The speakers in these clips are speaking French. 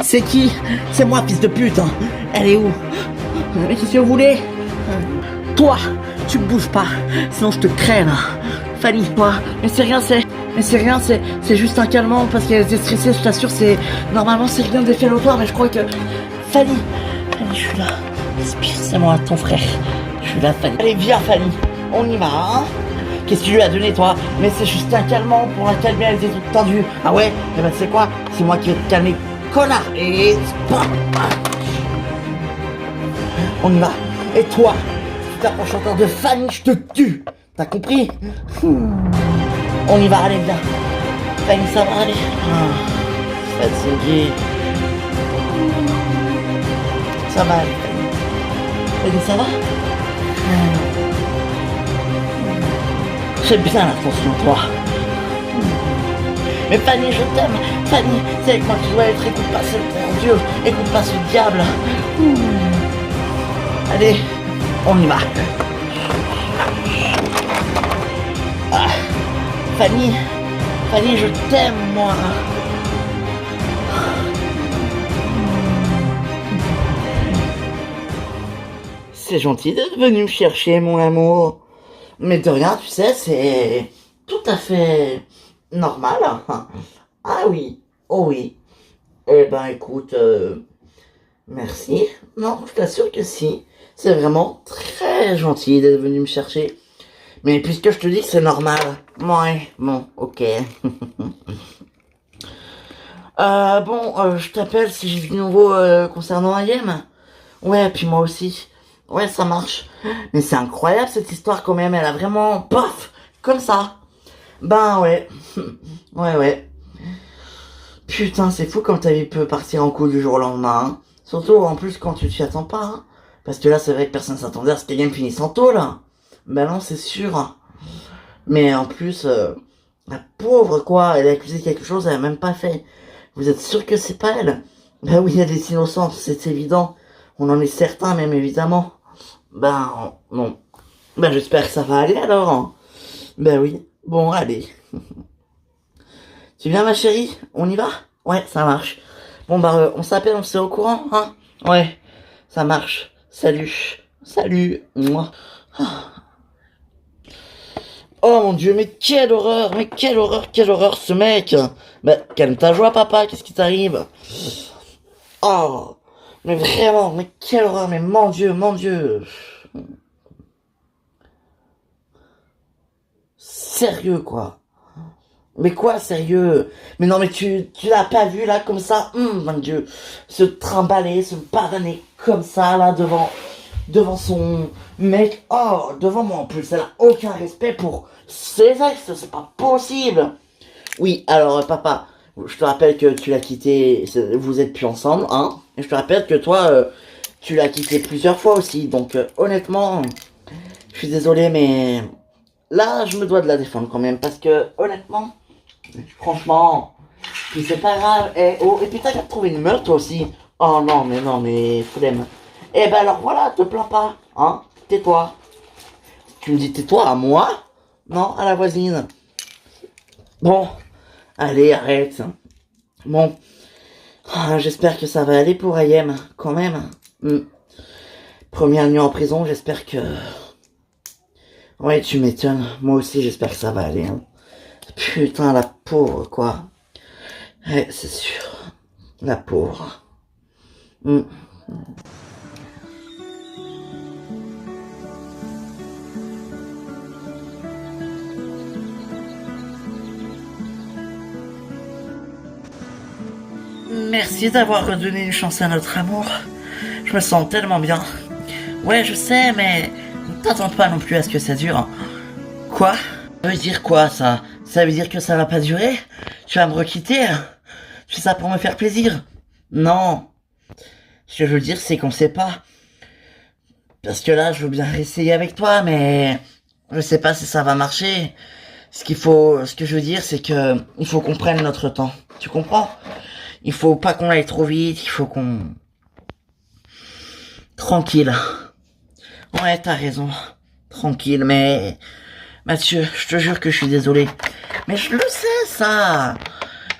C'est qui? C'est moi, fils de pute, hein. Elle est où? Mais qu'est-ce que vous voulez? Toi, tu bouges pas, sinon je te crève. Fanny, toi, mais c'est rien, c'est juste un calmant parce qu'elle était stressée, je t'assure, normalement c'est rien d'effet notoire, mais je crois que... Fanny, je suis là. C'est moi, ton frère. Je suis là, Fanny. Allez, viens, Fanny, on y va, hein. Qu'est-ce que tu lui as donné, toi? Mais c'est juste un calmant pour la calmer, elle était toute tendue. Ah ouais? Eh ben, c'est quoi? C'est moi qui vais te calmer, connard. Et... On y va. Et toi, si t'approches encore de Fanny, je te tue. T'as compris? On y va, allez, viens. Fanny, ça va aller. Fatigué. Ça va aller, Fanny. Fanny, ça va? J'aime bien l'attention, toi. Mais Fanny, je t'aime. Fanny, c'est avec moi que tu dois être. Écoute pas ce bon Dieu. Écoute pas ce diable. Allez, on y va. Ah, Fanny, je t'aime, moi. C'est gentil d'être venu me chercher, mon amour. Mais de rien, tu sais, c'est tout à fait normal. Ah oui, oh oui. Eh ben, écoute, merci. Non, je t'assure que si. C'est vraiment très gentil d'être venu me chercher. Mais puisque je te dis que c'est normal. Ouais, bon, ok. Je t'appelle si j'ai du nouveau concernant Ayem. Ouais, puis moi aussi. Ouais, ça marche. Mais c'est incroyable cette histoire quand même. Elle a vraiment... Paf! Comme ça. Ben ouais. Ouais. Putain, c'est fou comme ta vie peut partir en couille du jour au lendemain. Hein. Surtout en plus quand tu t'y attends pas. Hein. Parce que là, c'est vrai que personne s'attendait à ce qu'Ayem finisse en tôle. Ben non, c'est sûr. Mais en plus, la pauvre quoi, elle a accusé quelque chose, elle a même pas fait. Vous êtes sûr que c'est pas elle? Ben oui, elle est innocente, c'est évident. On en est certain même évidemment. Ben non. Ben j'espère que ça va aller alors. Hein. Ben oui. Bon, allez. Tu viens ma chérie? On y va? Ouais, ça marche. Bon bah on s'appelle, on se tient au courant, hein? Ouais, ça marche. Salut. Salut. Moi. Oh mon dieu, mais quelle horreur, ce mec. Bah, calme ta joie, papa, qu'est-ce qui t'arrive? Oh, mais vraiment, mais quelle horreur, mais mon dieu, mon dieu. Sérieux, quoi. Mais quoi, sérieux? Mais non, mais tu l'as pas vu, là, comme ça? Mon dieu. Se trimballer, se pavaner comme ça, là, devant son mec. Oh, devant moi, en plus, elle a aucun respect pour ses ex, c'est pas possible. Oui, alors papa, je te rappelle que tu l'as quitté, vous êtes plus ensemble, hein. Et je te rappelle que toi, tu l'as quitté plusieurs fois aussi. Donc honnêtement, je suis désolé, mais là, je me dois de la défendre quand même. Parce que honnêtement, franchement, puis c'est pas grave. Et puis t'as qu'à trouver une meuf toi aussi. Oh non, mais flemme. Eh ben alors voilà, te plains pas, hein. Tais-toi. Tu me dis tais-toi à moi? Non, à la voisine. Bon. Allez, arrête. Bon, j'espère que ça va aller pour Ayem, quand même. Première nuit en prison, j'espère que... Ouais, tu m'étonnes. Moi aussi, j'espère que ça va aller. Hein. Putain, la pauvre, quoi. Ouais, c'est sûr. La pauvre. Merci d'avoir redonné une chance à notre amour. Je me sens tellement bien. Ouais, je sais, mais ne t'attends pas non plus à ce que ça dure. Quoi? Ça veut dire quoi, ça? Ça veut dire que ça va pas durer? Tu vas me requitter? Tu fais ça pour me faire plaisir? Non. Ce que je veux dire, c'est qu'on sait pas. Parce que là, je veux bien essayer avec toi, mais je sais pas si ça va marcher. Ce que je veux dire, c'est que il faut qu'on prenne notre temps. Tu comprends? Il faut pas qu'on aille trop vite, il faut qu'on... Tranquille. Ouais, t'as raison. Tranquille, mais... Mathieu, je te jure que je suis désolé. Mais je le sais, ça.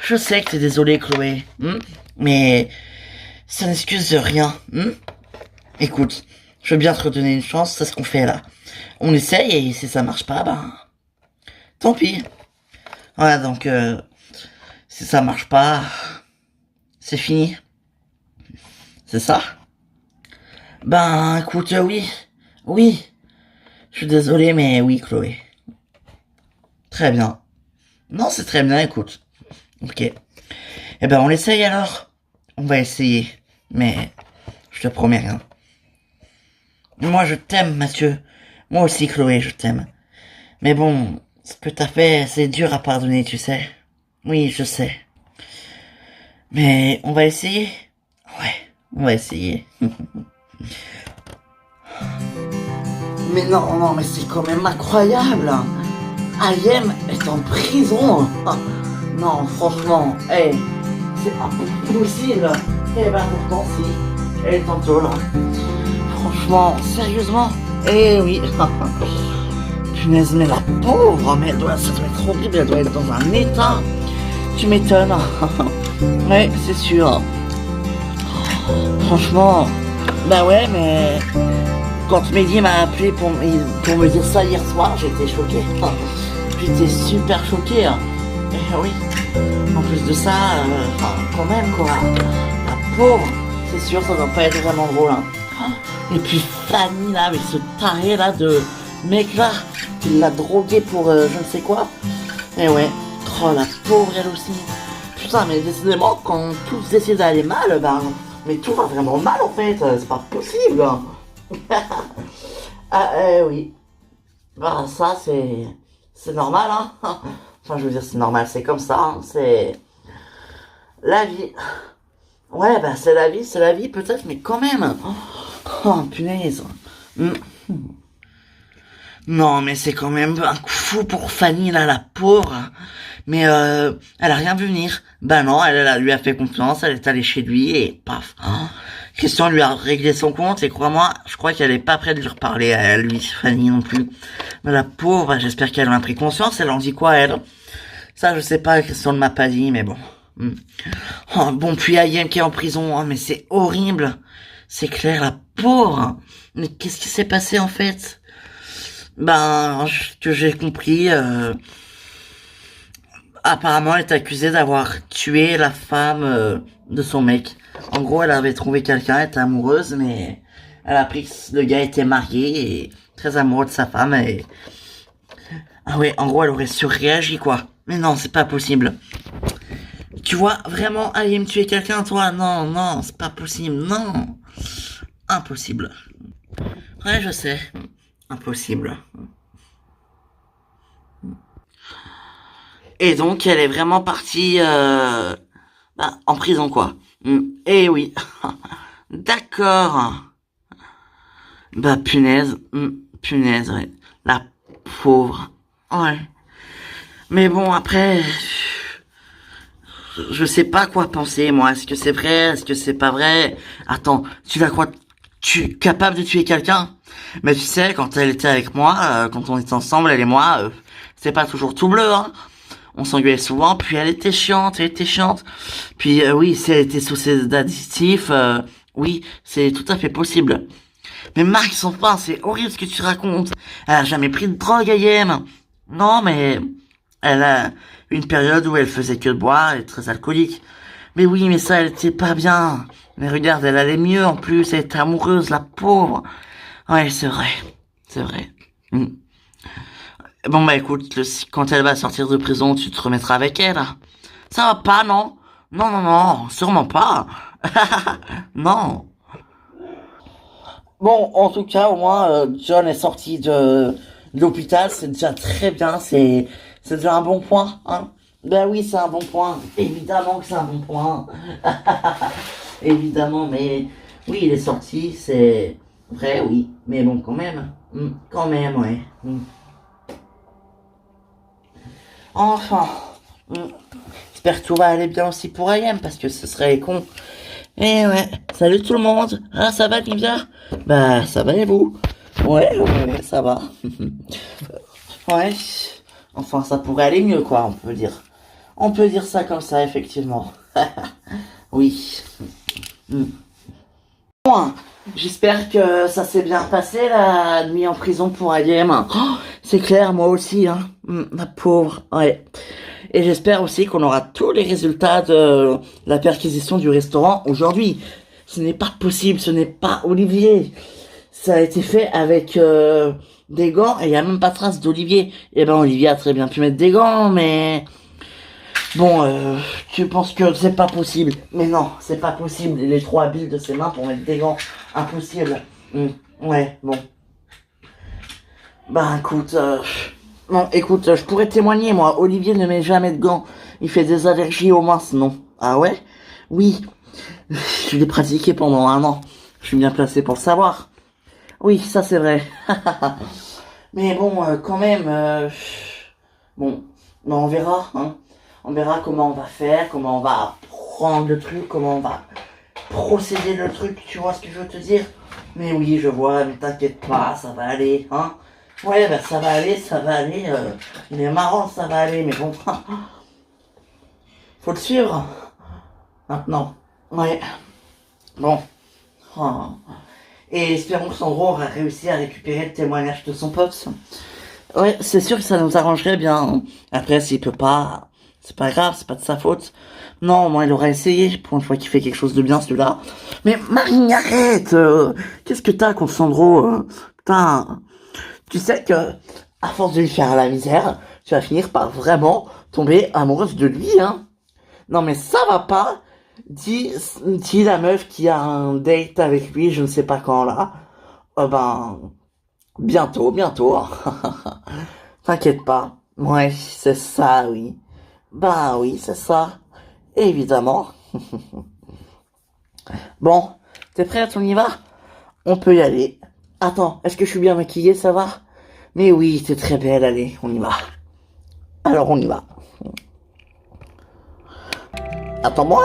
Je sais que t'es désolé, Chloé. Mais ça n'excuse de rien. Écoute, je veux bien te redonner une chance, c'est ce qu'on fait là. On essaye et si ça marche pas, ben... Tant pis. Voilà, donc... si ça marche pas... C'est fini. C'est ça? Ben, écoute, oui. Oui. Je suis désolé, mais oui, Chloé. Très bien. Non, c'est très bien, écoute. Ok. Eh ben, on essaye alors. On va essayer. Mais, je te promets rien. Moi, je t'aime, Mathieu. Moi aussi, Chloé, je t'aime. Mais bon, ce que t'as fait, c'est dur à pardonner, tu sais. Oui, je sais. Mais, on va essayer. Ouais, on va essayer. Mais non, mais c'est quand même incroyable. Ayem est en prison. Non, franchement, c'est impossible. Eh ben pourtant si, elle est en tôle. Franchement, sérieusement. Eh oui. Punaise, mais la pauvre, mais ça doit être horrible, elle doit être dans un état. Tu m'étonnes. Ouais, c'est sûr. Franchement, bah ouais, mais quand Mehdi m'a appelé pour me dire ça hier soir, j'étais choqué. J'étais super choqué. Et oui, en plus de ça, quand même quoi, la pauvre, c'est sûr, ça doit pas être vraiment drôle. Et puis Fanny là, avec ce taré là de mec là, qui l'a drogué pour je ne sais quoi. Et ouais, oh la pauvre elle aussi. Putain, mais décidément, quand tout décide d'aller mal, mais tout va vraiment mal en fait, c'est pas possible. Oui. Bah ça c'est normal hein. Enfin je veux dire c'est normal, c'est comme ça, hein. C'est la vie. Ouais bah c'est la vie peut-être, mais quand même. Oh punaise. Non mais c'est quand même un coup fou pour Fanny là, la pauvre. Mais elle a rien vu venir. Bah non, elle lui a fait confiance, elle est allée chez lui et paf. Christian lui a réglé son compte et crois-moi, je crois qu'elle est pas prête de lui reparler à lui, Fanny non plus. Mais la pauvre, j'espère qu'elle en a pris conscience, elle en dit quoi elle? Ça je sais pas, Christian ne m'a pas dit, mais bon. Oh, bon, puis Ayem qui est en prison, mais c'est horrible. C'est clair, la pauvre. Mais qu'est-ce qui s'est passé en fait? Ben, que j'ai compris, apparemment, elle est accusée d'avoir tué la femme de son mec. En gros, elle avait trouvé quelqu'un, elle était amoureuse, mais elle a appris que le gars était marié et très amoureux de sa femme. Et... ah ouais, en gros, elle aurait surréagi, quoi. Mais non, c'est pas possible. Tu vois, vraiment, aller me tuer quelqu'un, toi? Non, c'est pas possible, non. Impossible. Ouais, je sais. Impossible. Et donc, elle est vraiment partie en prison, quoi. Eh oui. D'accord. Bah, punaise. Punaise, ouais. La pauvre. Ouais. Mais bon, après... je sais pas quoi penser, moi. Est-ce que c'est vrai? Est-ce que c'est pas vrai? Attends, tu la crois... tu es capable de tuer quelqu'un? Mais tu sais, quand elle était avec moi, quand on était ensemble, elle et moi, c'est pas toujours tout bleu, hein. On s'engueulait souvent, puis elle était chiante. Puis oui, si elle était sous ces additifs, oui, c'est tout à fait possible. Mais Max, enfin, c'est horrible ce que tu racontes. Elle a jamais pris de drogue, Ayem. Non, mais elle a une période où elle faisait que de boire, elle est très alcoolique. Mais oui, mais ça, elle était pas bien. Mais regarde, elle allait mieux en plus, elle était amoureuse, la pauvre. Ouais, c'est vrai. C'est vrai. Bon bah écoute, quand elle va sortir de prison, tu te remettras avec elle. Ça va pas, non? Non, sûrement pas. Non. Bon, en tout cas, au moins, John est sorti de l'hôpital, c'est déjà très bien, c'est déjà un bon point, hein. Ben oui, c'est un bon point. Évidemment que c'est un bon point. Évidemment, mais oui, il est sorti, c'est vrai, oui. Mais bon, quand même. Quand même, ouais. Enfin, j'espère que tout va aller bien aussi pour Ayem, parce que ce serait con. Eh ouais, salut tout le monde. Ah, ça va, Olivia? Bah, ça va et vous? Ouais, ça va. Ouais, enfin, ça pourrait aller mieux, quoi, on peut dire. On peut dire ça comme ça, effectivement. Oui. Bon, j'espère que ça s'est bien passé la nuit en prison pour Ayem. Oh, c'est clair, moi aussi, hein. La pauvre, ouais. Et j'espère aussi qu'on aura tous les résultats de la perquisition du restaurant aujourd'hui. Ce n'est pas possible, ce n'est pas Olivier. Ça a été fait avec des gants et il n'y a même pas trace d'Olivier. Eh ben Olivier a très bien pu mettre des gants, mais... Bon, tu penses que c'est pas possible. Mais non, c'est pas possible. Il est trop habile de ses mains pour mettre des gants. Impossible. Ouais, bon. Bah écoute, non, écoute, je pourrais témoigner, moi. Olivier ne met jamais de gants. Il fait des allergies aux mains, sinon. Ah ouais? Oui. Je l'ai pratiqué pendant 1 an. Je suis bien placé pour le savoir. Oui, ça c'est vrai. Mais bon, quand même, bon, on verra, hein. On verra comment on va faire, comment on va prendre le truc, comment on va procéder le truc, tu vois ce que je veux te dire? Mais oui, je vois, mais t'inquiète pas, ça va aller, hein. Ouais, bah ça va aller, il est marrant, ça va aller, mais bon, faut le suivre, maintenant, ouais, bon. Oh. Et espérons que Sandro aura réussi à récupérer le témoignage de son pote. Ouais, c'est sûr que ça nous arrangerait bien. Après, s'il peut pas, c'est pas grave, c'est pas de sa faute. Non, moi, il aura essayé, pour une fois qu'il fait quelque chose de bien, celui-là. Mais Marie, arrête. Qu'est-ce que t'as contre Sandro? Putain, tu sais que, à force de lui faire la misère, tu vas finir par vraiment tomber amoureuse de lui, hein. Non, mais ça va pas. Dis la meuf qui a un date avec lui, je ne sais pas quand, là. Ben, bientôt. T'inquiète pas. Ouais, c'est ça, oui. Bah oui, c'est ça. Évidemment. Bon, t'es prête, on y va? On peut y aller. Attends, est-ce que je suis bien maquillée, ça va? Mais oui, t'es très belle, allez, on y va. Alors on y va. Attends-moi.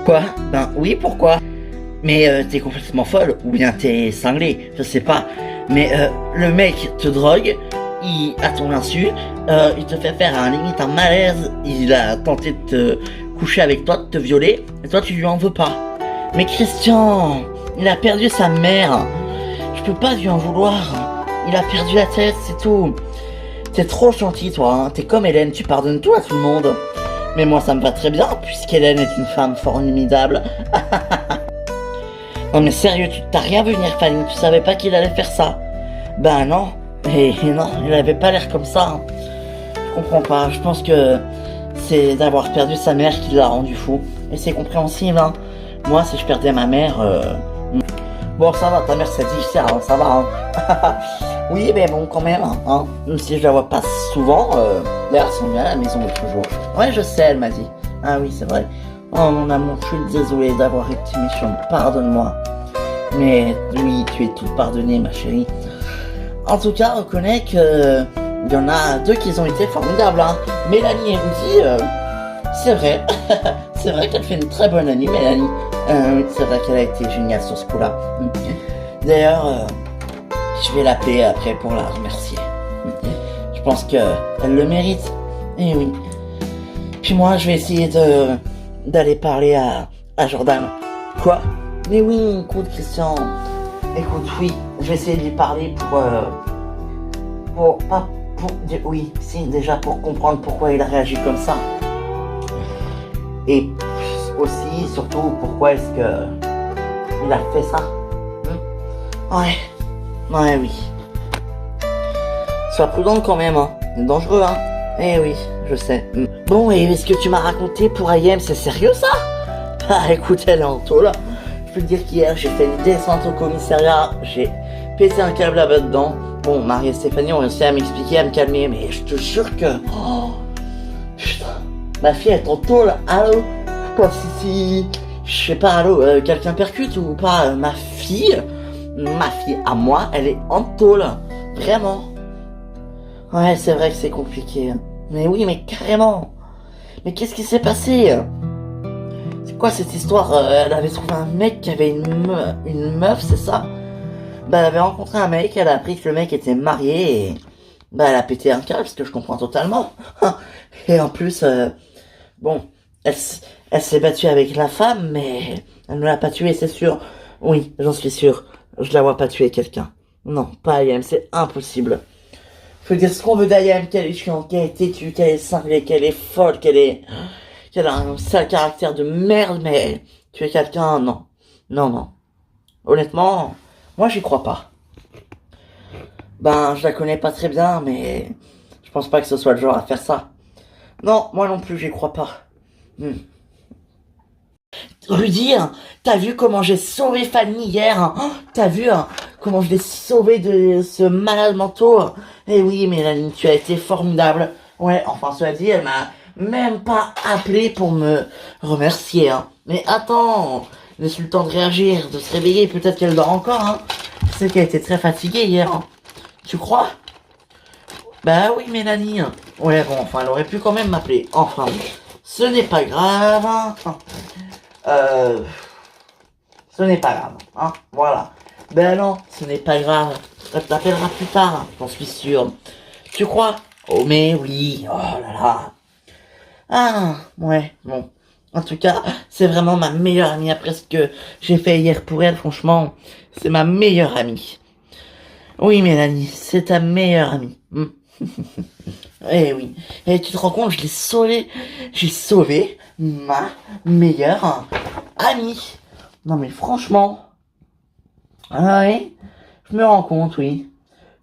Quoi? Ben oui, pourquoi? Mais t'es complètement folle, ou bien t'es cinglée, je sais pas. Mais le mec te drogue, à ton insu, il te fait faire limite un malaise, il a tenté de te coucher avec toi, de te violer, et toi tu lui en veux pas. Mais Christian, il a perdu sa mère, je peux pas lui en vouloir, il a perdu la tête, c'est tout. T'es trop gentil toi, hein. T'es comme Hélène, tu pardonnes tout à tout le monde. Mais moi ça me va très bien, puisqu'Hélène est une femme formidable. Non mais sérieux, tu t'as rien vu venir, Fanny, tu savais pas qu'il allait faire ça? Ben non, et non, il avait pas l'air comme ça, hein. Je comprends pas, je pense que c'est d'avoir perdu sa mère qui l'a rendu fou. Et c'est compréhensible, hein. Moi, si je perdais ma mère... Bon, ça va, ta mère c'est difficile, hein, ça va, hein. Oui, mais bon, quand même, hein. Même si je la vois pas souvent, d'ailleurs, elles sont bien à la maison l'autre jour. Ouais, je sais, elle m'a dit. Ah oui, c'est vrai. Oh mon amour, je suis désolé d'avoir été méchant, pardonne-moi. Mais oui, tu es toute pardonnée, ma chérie. En tout cas, reconnais que il y en a 2 qui ont été formidables, hein. Mélanie et Rudy, c'est vrai. C'est vrai qu'elle fait une très bonne amie, Mélanie. C'est vrai qu'elle a été géniale sur ce coup-là. D'ailleurs, je vais l'appeler après pour la remercier. Je pense qu'elle le mérite. Et oui. Puis moi, je vais essayer d'aller parler à Jordan. Quoi? Mais oui, écoute, Christian. Écoute, oui, je vais essayer de lui parler oui, si, déjà pour comprendre pourquoi il a réagi comme ça. Et aussi, surtout, pourquoi est-ce que il a fait ça. Ouais, oui. Sois prudent quand même, hein. C'est dangereux, hein. Eh oui, je sais. Bon, et ce que tu m'as raconté pour Ayem, c'est sérieux ça? Ah, écoute, elle est en tôle. Je peux te dire qu'hier, j'ai fait une descente au commissariat, j'ai pété un câble là-bas dedans. Bon, Marie et Stéphanie ont réussi à m'expliquer, à me calmer, mais je te jure que... Oh, putain, ma fille est en tôle, allô? Quoi, si... Je sais pas, allô, quelqu'un percute ou pas? Ma fille à moi, elle est en tôle, vraiment. Ouais, c'est vrai que c'est compliqué. Mais oui, mais carrément. Mais qu'est-ce qui s'est passé? C'est quoi cette histoire? Elle avait trouvé un mec qui avait une meuf, c'est ça? Bah, elle avait rencontré un mec, elle a appris que le mec était marié Bah, elle a pété un câble, ce que je comprends totalement. Et en plus, bon, elle s'est battue avec la femme, mais elle ne l'a pas tuée, c'est sûr. Oui, j'en suis sûr. Je la vois pas tuer quelqu'un. Non, pas Ayam, c'est impossible. Faut dire ce qu'on veut d'Ayam, qu'elle est chiante, qu'elle est têtue, qu'elle est cinglée, qu'elle est folle, qu'elle a un sale caractère de merde, mais tuer quelqu'un, non. Non, non. Honnêtement, moi j'y crois pas. Ben, je la connais pas très bien, mais je pense pas que ce soit le genre à faire ça. Non, moi non plus, j'y crois pas. Hmm. Rudy, hein, t'as vu comment j'ai sauvé Fanny hier, hein. Oh, t'as vu comment je l'ai sauvé de ce malade mental. Eh oui, Mélanie, tu as été formidable. Ouais, enfin, cela dit, elle m'a même pas appelé pour me remercier. Hein. Mais attends, laisse le temps de réagir, de se réveiller. Peut-être qu'elle dort encore. Hein. Je sais qu'elle était très fatiguée hier. Hein. Tu crois? Bah oui, Mélanie. Ouais, bon, enfin, elle aurait pu quand même m'appeler. Enfin, ce n'est pas grave. Hein. Euh, ce n'est pas grave, hein, voilà. Ben non, ce n'est pas grave. Elle t'appellera plus tard, hein, j'en suis sûr. Tu crois? Oh mais oui, oh là là. Ah, ouais, bon. En tout cas, c'est vraiment ma meilleure amie après ce que j'ai fait hier pour elle, franchement. C'est ma meilleure amie. Oui, Mélanie, c'est ta meilleure amie. Hmm. Eh oui. Et tu te rends compte, j'ai sauvé ma meilleure amie. Non mais franchement, ah oui, je me rends compte, oui.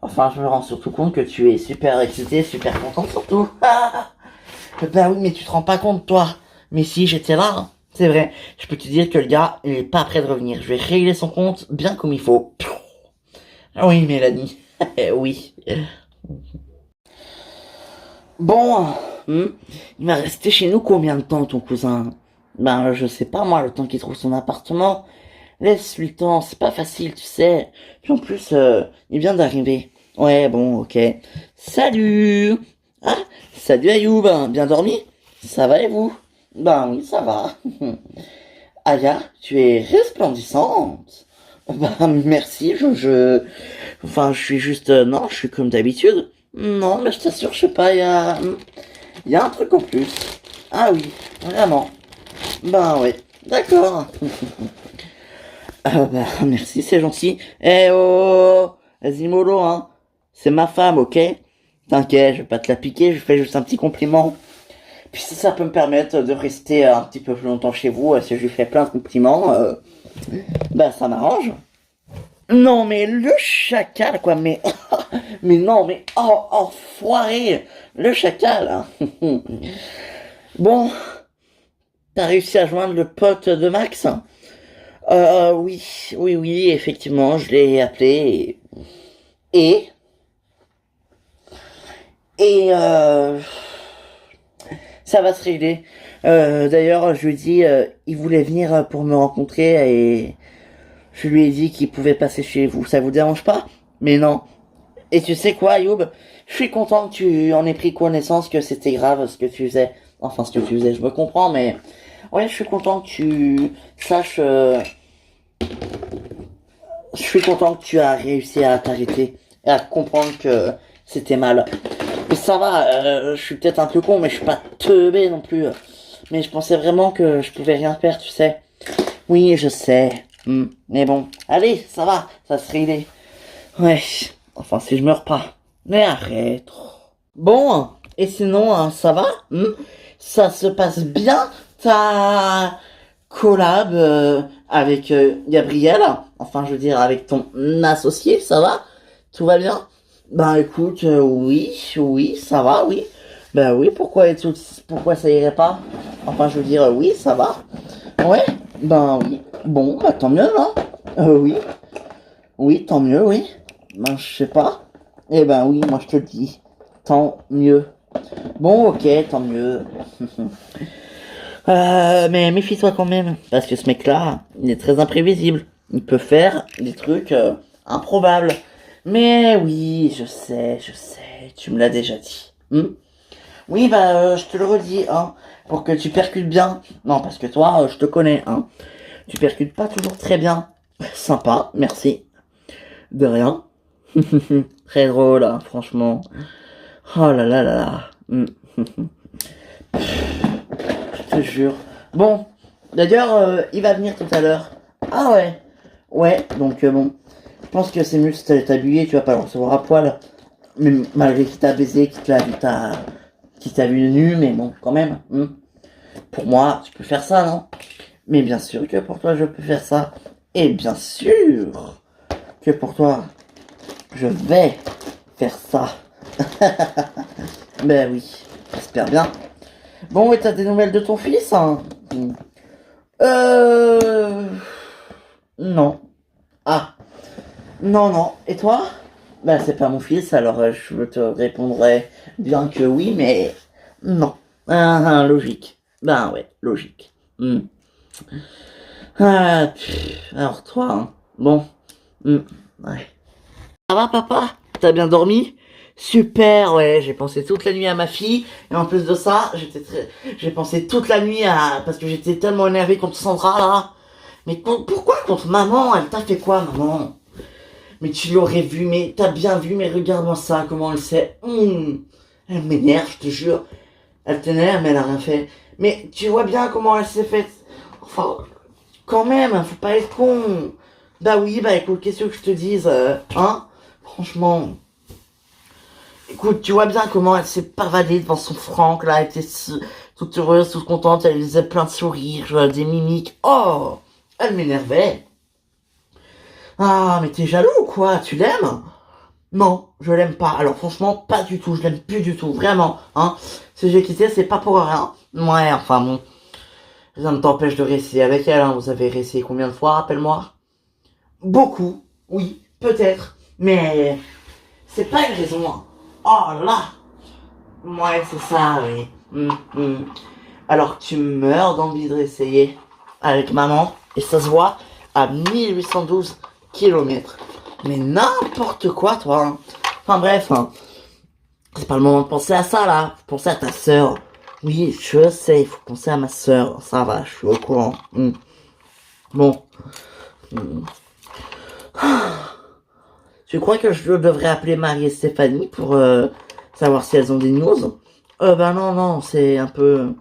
Enfin, je me rends surtout compte que tu es super excité, super contente surtout. Bah oui, mais tu te rends pas compte, toi. Mais si, j'étais là, hein. C'est vrai. Je peux te dire que le gars, il est pas prêt de revenir. Je vais régler son compte bien comme il faut. Ah oui, Mélanie. Oui. Bon, il va rester chez nous combien de temps, ton cousin? Ben, je sais pas, moi, le temps qu'il trouve son appartement. Laisse-lui le temps, c'est pas facile, tu sais. Puis en plus, il vient d'arriver. Ouais, bon, ok. Salut! Ah, salut Ayoub, hein, bien dormi? Ça va et vous? Ben oui, ça va. Aya, tu es resplendissante. Ben merci, Enfin, je suis juste... non, je suis comme d'habitude. Non, mais je t'assure, je sais pas, il y a un truc en plus. Ah oui, vraiment. Ben ouais, d'accord. Ah bah merci, c'est gentil. Eh oh, vas-y mollo, hein. C'est ma femme, ok? T'inquiète, je vais pas te la piquer, je fais juste un petit compliment. Puis si ça peut me permettre de rester un petit peu plus longtemps chez vous, si je lui fais plein de compliments, bah ça m'arrange. Non mais le chacal quoi, mais mais non mais oh enfoiré, le chacal. Hein. Bon, t'as réussi à joindre le pote de Max? Oui, oui, effectivement, je l'ai appelé et et ça va se régler. D'ailleurs, je lui ai dit, il voulait venir pour me rencontrer et je lui ai dit qu'il pouvait passer chez vous. Ça vous dérange pas? Mais non. Et tu sais quoi, Youb? Je suis content que tu en aies pris connaissance que c'était grave ce que tu faisais. Enfin, ce que tu faisais, je me comprends, mais ouais, je suis content que tu saches. Je suis content que tu as réussi à t'arrêter et à comprendre que c'était mal. Mais ça va, je suis peut-être un peu con, mais je suis pas teubé non plus. Mais je pensais vraiment que je pouvais rien faire, tu sais. Oui, je sais. Mais bon, allez, ça va, ça se réglait. Ouais, enfin si je meurs pas. Mais arrête. Bon, et sinon, ça va? Ça se passe bien, ta collab avec Gabriel? Enfin, je veux dire, avec ton associé, ça va? Tout va bien? Ben écoute, oui, ça va, oui. Ben oui, pourquoi ça irait pas? Enfin, je veux dire, oui, ça va. Ouais, ben oui. Bon, bah tant mieux, hein. Oui. Oui, tant mieux, oui. Ben je sais pas. Eh ben oui, moi je te le dis. Tant mieux. Bon, ok, tant mieux. Mais méfie-toi quand même, parce que ce mec-là, il est très imprévisible. Il peut faire des trucs improbables. Mais oui, je sais, tu me l'as déjà dit. Oui, bah, je te le redis, hein, pour que tu percutes bien. Non, parce que toi, je te connais, hein. Tu percutes pas toujours très bien. Sympa, merci. De rien. Très drôle, hein, franchement. Oh là là là là. Je te jure. Bon, d'ailleurs, il va venir tout à l'heure. Ah ouais. Ouais, donc bon. Je pense que c'est mieux si t'allais t'habiller, tu vas pas le recevoir à poil. Mais malgré qu'il t'a baisé, qu'il t'a vu nu, mais bon, quand même. Pour moi, tu peux faire ça, non? Mais bien sûr que pour toi, je peux faire ça. Et bien sûr que pour toi, je vais faire ça. Ben oui, j'espère bien. Bon, et t'as des nouvelles de ton fils, hein? Non. Ah. Non, non. Et toi? Ben, c'est pas mon fils, alors je te répondrai bien que oui, mais non. Logique. Ben ouais, logique. Alors toi, hein. Bon. Ouais. Ça va, papa? T'as bien dormi? Super, ouais, j'ai pensé toute la nuit à ma fille, et en plus de ça, j'ai pensé toute la nuit parce que j'étais tellement énervé contre Sandra, là. Mais pourquoi contre maman? Elle t'a fait quoi, maman? Mais tu l'aurais vu, mais t'as bien vu, mais regarde-moi ça, comment elle sait. Elle m'énerve, je te jure. Elle t'énerve, mais elle a rien fait. Mais tu vois bien comment elle s'est faite. Enfin, quand même, faut pas être con. Bah oui, bah écoute, qu'est-ce que je te dise, hein? Franchement. Écoute, tu vois bien comment elle s'est pavadée devant son Franck, là, elle était toute heureuse, toute contente, elle faisait plein de sourires, des mimiques. Oh, elle m'énervait. Ah, mais t'es jaloux ou quoi? Tu l'aimes? Non, je l'aime pas. Alors franchement, pas du tout, je l'aime plus du tout, vraiment, hein. Si j'ai quitté, c'est pas pour rien. Ouais, enfin bon. Ça ne t'empêche de rester avec elle, hein. Vous avez resté combien de fois, rappelle-moi? Beaucoup, oui, peut-être, mais c'est pas une raison, hein. Oh là! Ouais, c'est ça, oui. Alors tu meurs d'envie de réessayer avec maman, et ça se voit à 1812 kilomètres. Mais n'importe quoi, toi, hein. Enfin bref, hein. C'est pas le moment de penser à ça, là. Faut penser à ta sœur. Oui, je sais, il faut penser à ma sœur. Ça va, je suis au courant. Bon. Tu crois que je devrais appeler Marie et Stéphanie pour savoir si elles ont des news? Ben non, non, c'est un peu...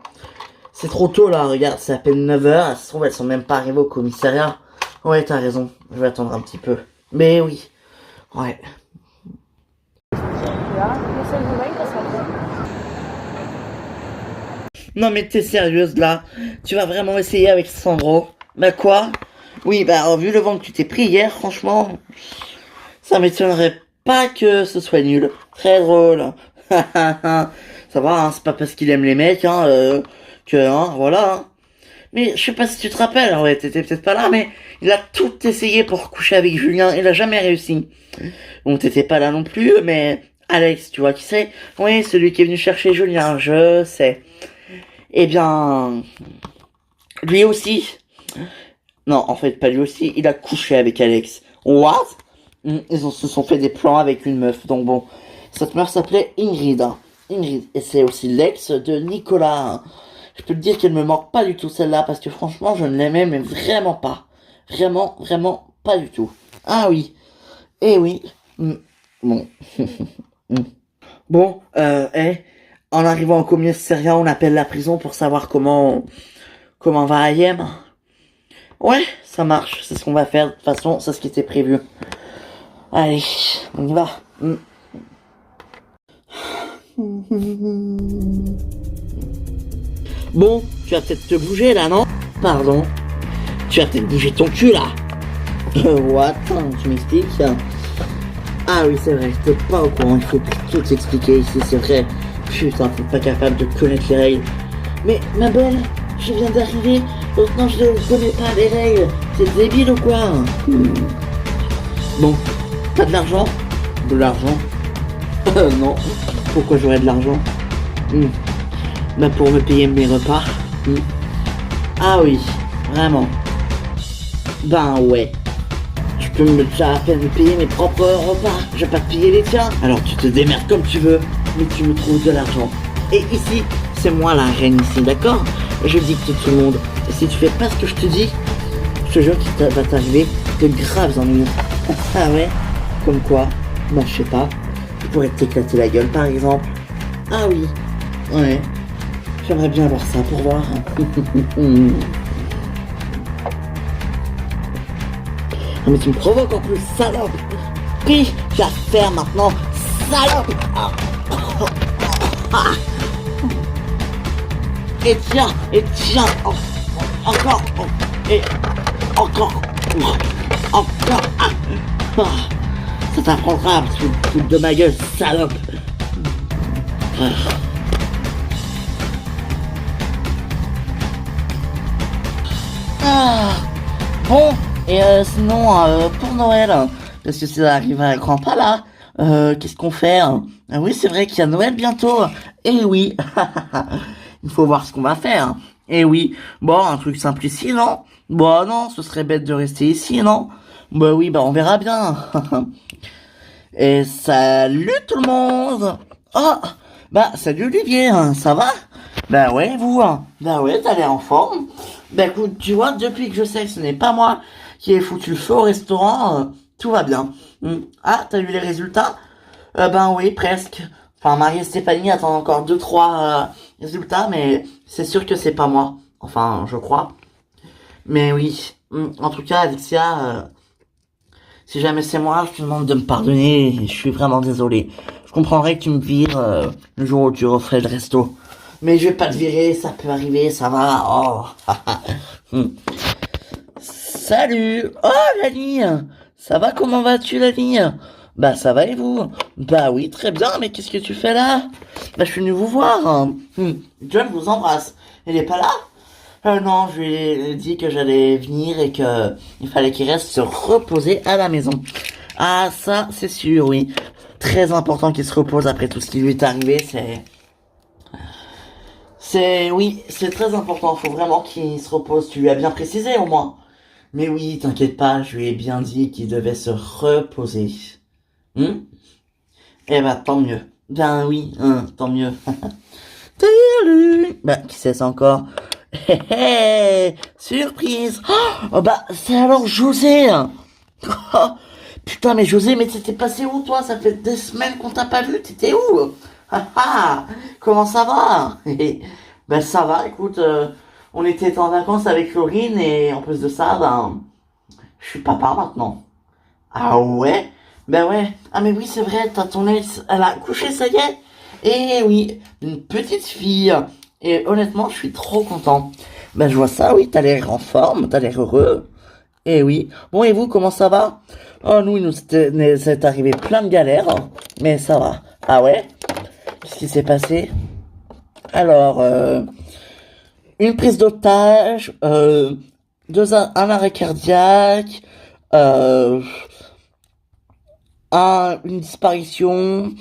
C'est trop tôt là, regarde, c'est à peine 9h, ça se trouve elles sont même pas arrivées au commissariat. Ouais, t'as raison, je vais attendre un petit peu. Mais oui, ouais. Non mais t'es sérieuse là? Tu vas vraiment essayer avec Sandro? Bah quoi? Oui, bah alors, vu le vent que tu t'es pris hier, franchement, ça m'étonnerait pas que ce soit nul. Très drôle. Ça va, hein, c'est pas parce qu'il aime les mecs, hein, voilà. Hein. Mais je sais pas si tu te rappelles, hein, ouais, t'étais peut-être pas là, mais il a tout essayé pour coucher avec Julien, il a jamais réussi. Bon, t'étais pas là non plus, mais Alex, tu vois qui c'est? Oui, celui qui est venu chercher Julien, je sais. Eh bien, lui aussi. Non, en fait, pas lui aussi, il a couché avec Alex. What? Se sont fait des plans avec une meuf, donc bon. Cette meuf s'appelait Ingrid. Hein. Ingrid, et c'est aussi l'ex de Nicolas. Je peux te dire qu'elle me manque pas du tout celle-là, parce que franchement, je ne l'aimais, mais vraiment pas. Vraiment, vraiment pas du tout. Ah oui. Eh oui. Bon. Bon, en arrivant au commissariat, on appelle la prison pour savoir comment va Ayem. Ouais, ça marche, c'est ce qu'on va faire, de toute façon, c'est ce qui était prévu. Allez, on y va. Bon, tu vas peut-être te bouger là, non? Pardon. Tu vas peut-être bouger ton cul là. What? Tu m'expliques? Ah oui, c'est vrai, j'étais pas au courant, il faut tout expliquer ici, c'est vrai. Putain, t'es pas capable de connaître les règles. Mais ma belle, je viens d'arriver, donc non, je ne connais pas les règles. C'est débile ou quoi? Bon, t'as de l'argent? De l'argent? Non. Pourquoi j'aurais de l'argent? Bah pour me payer mes repas. Ah oui, vraiment. Ben ouais. Je peux déjà à peine me payer mes propres repas. Je vais pas te payer les tiens. Alors tu te démerdes comme tu veux, mais tu me trouves de l'argent. Et ici, c'est moi la reine ici, d'accord? Et je dicte tout le monde. Et si tu fais pas ce que je te dis, je te jure qu'il va t'arriver de graves ennuis. Ah ouais? Comme quoi? Bah, je sais pas. Tu pourrais t'éclater la gueule, par exemple. Ah oui. Ouais. J'aimerais bien voir ça pour voir. Ah, mais tu me provoques en plus, salope. Puis, tu vas faire maintenant, salope. Ah. Ah. Et tiens, encore, et encore, encore. Ah. Ah. Ça t'apprendra, parce que tu te fous de ma gueule, salope. Ah. Ah. Bon, et sinon, pour Noël, parce que ça arrive à grand pas là, qu'est-ce qu'on fait hein. Ah oui, c'est vrai qu'il y a Noël bientôt. Eh oui, il faut voir ce qu'on va faire. Eh oui, bon, un truc simple ici, non? Bon, non, ce serait bête de rester ici, non? Bah oui, bah on verra bien. Et salut tout le monde. Oh, bah salut Olivier, hein, ça va? Bah ouais, vous, hein. Bah ouais, t'as l'air en forme. Bah écoute, tu vois, depuis que je sais que ce n'est pas moi qui ai foutu le feu au restaurant, tout va bien. Ah, t'as eu les résultats? Ben oui, presque. Enfin, Marie et Stéphanie attendent encore 2-3 résultats, mais c'est sûr que c'est pas moi. Enfin, je crois. Mais oui. En tout cas, Alexia, si jamais c'est moi, je te demande de me pardonner. Je suis vraiment désolé. Je comprendrais que tu me vires le jour où tu referais le resto. Mais je vais pas te virer, ça peut arriver, ça va. Oh. Salut. Oh, Lani. Ça va, comment vas-tu, Lani? Bah, ça va et vous? Bah oui, très bien, mais qu'est-ce que tu fais là? Bah, je suis venu vous voir. John vous embrasse. Il est pas là? Non, je lui ai dit que j'allais venir et que il fallait qu'il reste se reposer à la maison. Ah, ça, c'est sûr, oui. Très important qu'il se repose après tout ce qui lui est arrivé, oui, c'est très important. Faut vraiment qu'il se repose. Tu lui as bien précisé, au moins. Mais oui, t'inquiète pas, je lui ai bien dit qu'il devait se reposer. Eh ben, tant mieux. Ben oui, tant mieux. Bah, qui c'est ça encore? Hé hé, surprise. Oh bah, c'est alors José. Oh, putain, mais José, mais t'étais passé où, toi? Ça fait des semaines qu'on t'a pas vu. T'étais où? Ah ah, comment ça va? Ben, ça va, écoute, on était en vacances avec Laurine et en plus de ça, ben, je suis papa maintenant. Ah ouais? Ben ouais. Ah mais oui, c'est vrai, t'as ton ex, elle a accouché, ça y est? Eh oui, une petite fille. Et honnêtement, je suis trop content. Ben je vois ça, oui, t'as l'air en forme, t'as l'air heureux. Eh oui. Bon, et vous, comment ça va? Oh, nous, il nous c'est arrivé plein de galères, hein, mais ça va. Ah ouais? Qu'est-ce qui s'est passé? Alors, une prise d'otage, un arrêt cardiaque, euh, une disparition,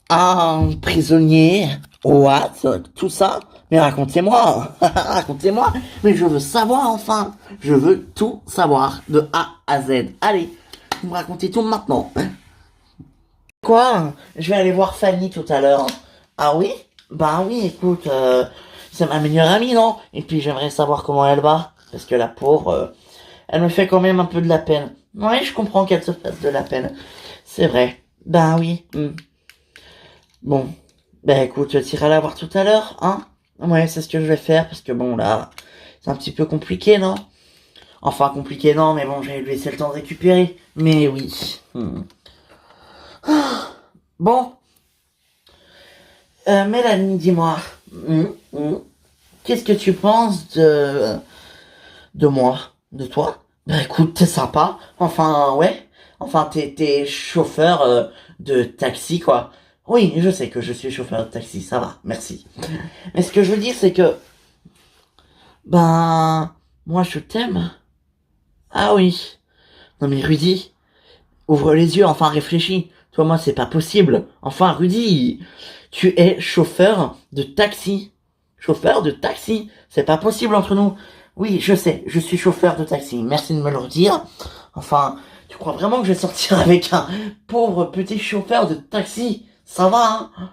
un prisonnier, what, tout ça. Mais racontez-moi, racontez-moi. Mais je veux savoir enfin. Je veux tout savoir de A à Z. Allez, vous me racontez tout maintenant. Quoi? Je vais aller voir Fanny tout à l'heure. Ah oui? Bah oui, écoute, c'est ma meilleure amie, non? Et puis j'aimerais savoir comment elle va. Parce que la pauvre, elle me fait quand même un peu de la peine. Ouais, je comprends qu'elle se fasse de la peine. C'est vrai. Ben oui. Bon. Ben écoute, tu iras la voir tout à l'heure, hein? Ouais, c'est ce que je vais faire, parce que bon, là, c'est un petit peu compliqué, non? Enfin, compliqué, non, mais bon, j'ai lui laisser le temps de récupérer. Mais oui. Bon. Mélanie, dis-moi. Qu'est-ce que tu penses de moi? De toi? Ben écoute, t'es sympa. Enfin, ouais. Enfin, t'es chauffeur de taxi, quoi. Oui, je sais que je suis chauffeur de taxi, ça va, merci. Mais ce que je veux dire, c'est que, ben, moi je t'aime. Ah oui. Non mais Rudy, ouvre les yeux, enfin réfléchis. Toi, moi, c'est pas possible. Enfin, Rudy, tu es chauffeur de taxi. Chauffeur de taxi. C'est pas possible entre nous. Oui, je sais, je suis chauffeur de taxi. Merci de me le redire. Enfin, tu crois vraiment que je vais sortir avec un pauvre petit chauffeur de taxi? Ça va, hein?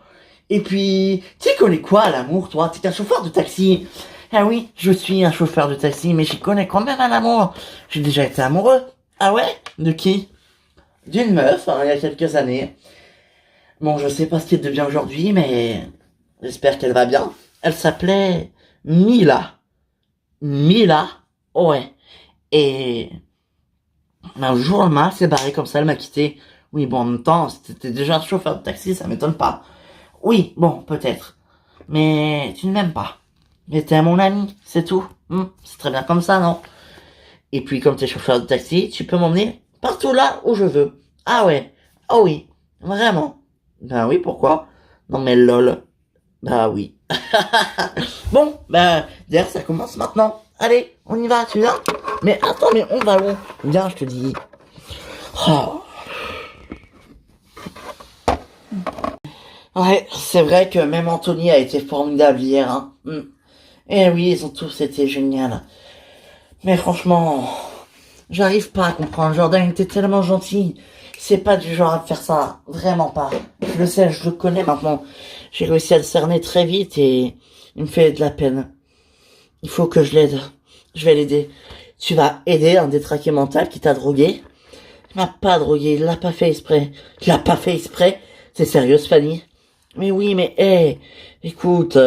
Et puis, tu connais quoi à l'amour, toi? T'es un chauffeur de taxi. Ah oui, je suis un chauffeur de taxi, mais j'y connais quand même à l'amour. J'ai déjà été amoureux. Ah ouais? De qui? d'une meuf, hein, il y a quelques années. Bon, je sais pas ce qu'elle devient aujourd'hui, mais j'espère qu'elle va bien. Elle s'appelait Mila. Mila, ouais. Et un jour, le m'a s'est barré comme ça, elle m'a quitté. Oui, bon, en même temps, c'était déjà un chauffeur de taxi, ça m'étonne pas. Oui, bon, peut-être. Mais tu ne m'aimes pas. Mais t'es mon ami, c'est tout. C'est très bien comme ça, non? Et puis, comme t'es chauffeur de taxi, tu peux m'emmener partout là où je veux. Ah ouais. Oh oui. Vraiment. Ben oui, pourquoi? Non mais lol. Bah oui. Bon, bah, d'ailleurs, ça commence maintenant. Allez, on y va, tu viens? Mais attends, mais on va où? Viens, je te dis. Oh. Ouais, c'est vrai que même Anthony a été formidable hier, hein. Eh oui, ils ont tous été géniaux. Mais franchement, j'arrive pas à comprendre. Jordan était tellement gentil. C'est pas du genre à faire ça. Vraiment pas. Je le sais, je le connais maintenant. J'ai réussi à le cerner très vite et il me fait de la peine. Il faut que je l'aide. Je vais l'aider. Tu vas aider un détraqué mental qui t'a drogué? Il m'a pas drogué, il l'a pas fait exprès. Il l'a pas fait exprès? C'est sérieux, Fanny? Mais oui, mais écoute,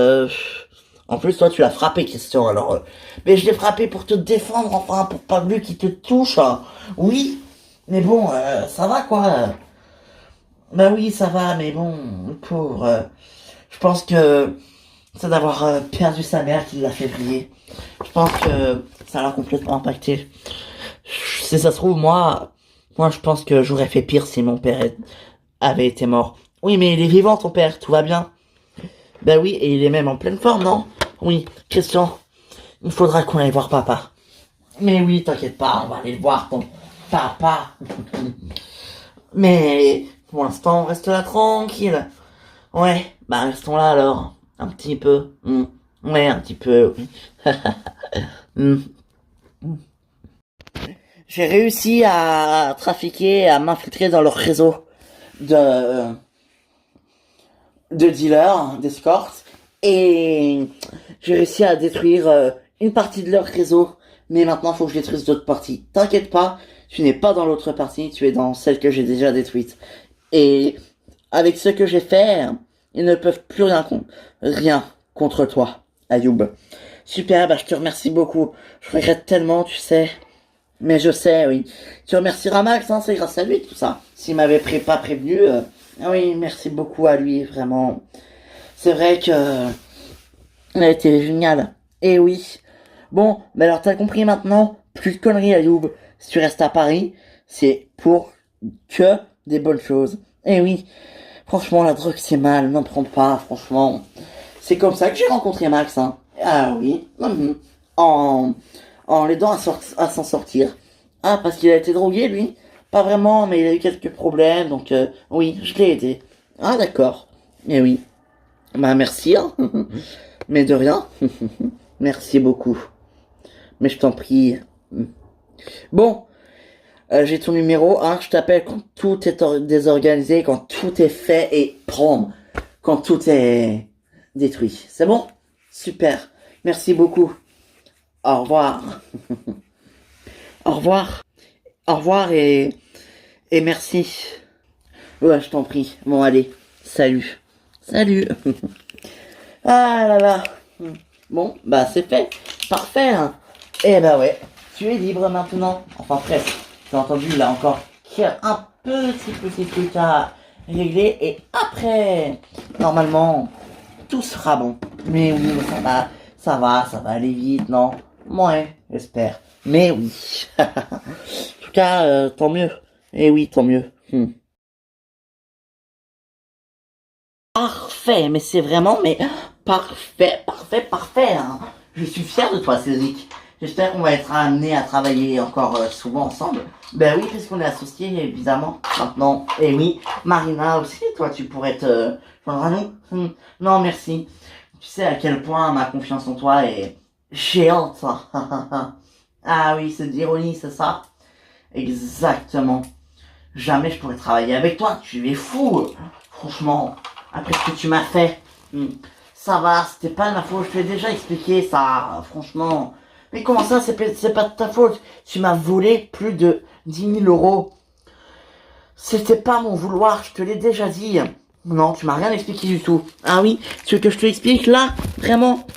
en plus toi tu l'as frappé, Christian, alors mais je l'ai frappé pour te défendre, enfin, pour pas lui qui te touche, hein. Oui, mais bon, ça va quoi. Bah oui, ça va, mais bon, le pauvre, je pense que c'est d'avoir perdu sa mère qui l'a fait briller. Je pense que ça l'a complètement impacté. Si ça se trouve, moi je pense que j'aurais fait pire si mon père avait été mort. Oui, mais il est vivant, ton père, tout va bien. Ben oui, et il est même en pleine forme, non? Oui, Christian, il faudra qu'on aille voir papa. Mais oui, t'inquiète pas, on va aller voir ton papa. Mais pour l'instant, on reste là tranquille. Ouais, bah restons là alors. Un petit peu. Ouais, un petit peu, oui. Hmm. J'ai réussi à trafiquer, à m'infiltrer dans leur réseau de dealers, d'escortes, et j'ai réussi à détruire une partie de leur réseau, mais maintenant il faut que je détruise d'autres parties. T'inquiète pas, tu n'es pas dans l'autre partie, tu es dans celle que j'ai déjà détruite. Et avec ce que j'ai fait, ils ne peuvent plus rien contre toi, Ayoub. Super, bah je te remercie beaucoup. Je regrette tellement, tu sais. Mais je sais, oui. Tu remercieras Max, hein, c'est grâce à lui tout ça. S'il m'avait pas prévenu, oui, merci beaucoup à lui, vraiment. C'est vrai que il a été génial. Et oui. Bon, mais alors t'as compris maintenant, plus de conneries, Ayoub. Si tu restes à Paris, c'est pour que des bonnes choses. Et oui, franchement, la drogue c'est mal, n'en prends pas, franchement. C'est comme ça que j'ai rencontré Max, hein. Ah oui, en, en l'aidant à s'en sortir. Ah, parce qu'il a été drogué, lui? Pas vraiment, mais il a eu quelques problèmes, donc oui, je l'ai aidé. Ah, d'accord. Eh oui. Bah, merci, hein. Mais de rien. Merci beaucoup. Mais je t'en prie. Bon, j'ai ton numéro, hein, je t'appelle quand tout est désorganisé, quand tout est fait et quand tout est détruit. C'est bon? Super. Merci beaucoup. Au revoir. Au revoir. Au revoir et merci. Ouais, je t'en prie. Bon, allez. Salut. Salut. Ah là là. Bon, bah c'est fait. Parfait, hein. Eh bah ouais. Tu es libre maintenant. Enfin, presque. J'ai entendu, là, encore qu'il y a un petit truc à régler. Et après, normalement, tout sera bon. Mais oui, ça va aller vite, non? Ouais, j'espère. Mais oui. En tout cas, tant mieux. Eh oui, tant mieux. Parfait, mais c'est vraiment, mais parfait, hein. Je suis fier de toi, Cédric. J'espère qu'on va être amené à travailler encore souvent ensemble. Ben oui, puisqu'on est associés, évidemment, maintenant. Et oui, Marina aussi, toi, tu pourrais te joindre à nous. Non, merci. Tu sais à quel point ma confiance en toi est géante. Ah oui, c'est de l'ironie, c'est ça? Exactement. Jamais je pourrais travailler avec toi, tu es fou. Franchement, après ce que tu m'as fait. Ça va, c'était pas de ma faute, je t'ai déjà expliqué ça, franchement. Mais comment ça, c'est pas de ta faute? Tu m'as volé plus de 10 000 euros. C'était pas mon vouloir, je te l'ai déjà dit. Non, tu m'as rien expliqué du tout. Ah oui, tu veux que je te l'explique là? Vraiment?